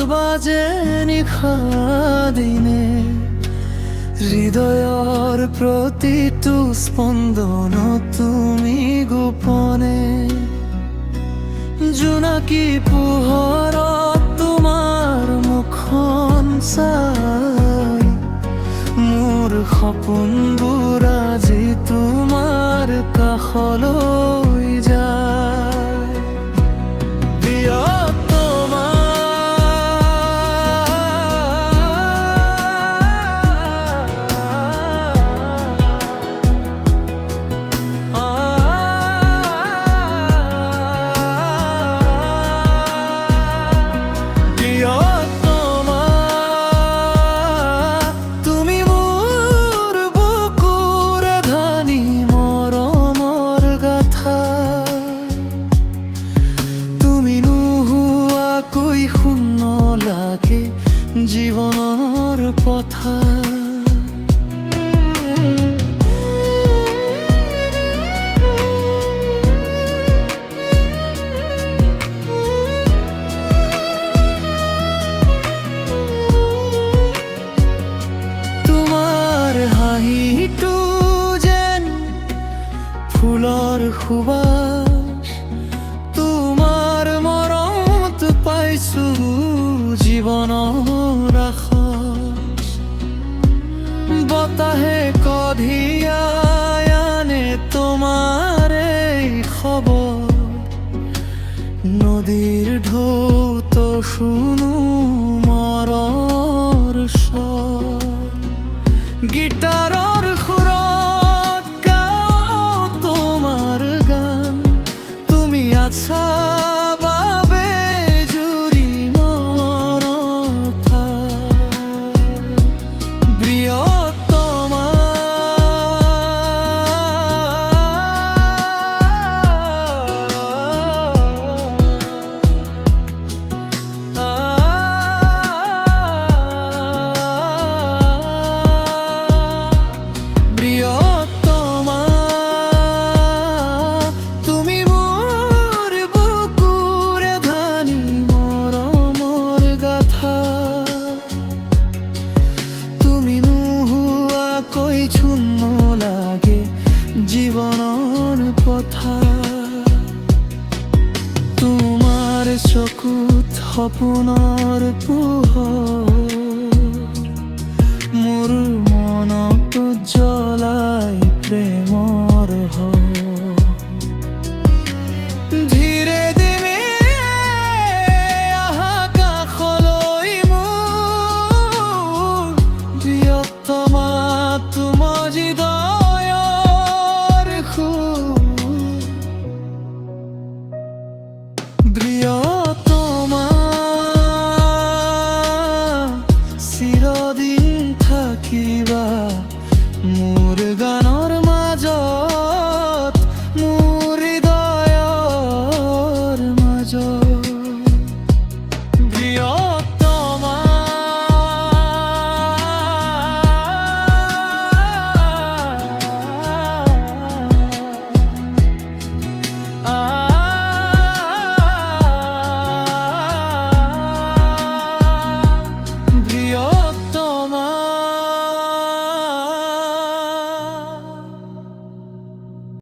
বাজে নিশা দিনে হৃদয়ৰ প্ৰতিটো স্পন্দন তুমি গোপনে জোনাকী পোহৰত তোমাৰ মুখখন চাই মোৰ সপোনবোৰ আজি তোমাৰ কাষলৈ যায় প্ৰিয়তমা জীৱনৰ পথা তোমাৰ হাঁহিটো যেন ফুলৰ সুবাস তোমাৰ মৰমত পাইছো জীৱনৰ আশাস বতাহে কঢ়িয়াই আনে তোমাৰ এই খবৰ নদীৰ ঢৌত শুনো মৰৰ স্বৰ গীটাৰৰ সুৰত গাও তোমাৰ গান তুমি আছা শূন্য লাগে জীৱনৰ পথা তোমাৰ চকুত সপোনৰ পোহৰ মোৰ মনত জ্বলাই প্ৰেম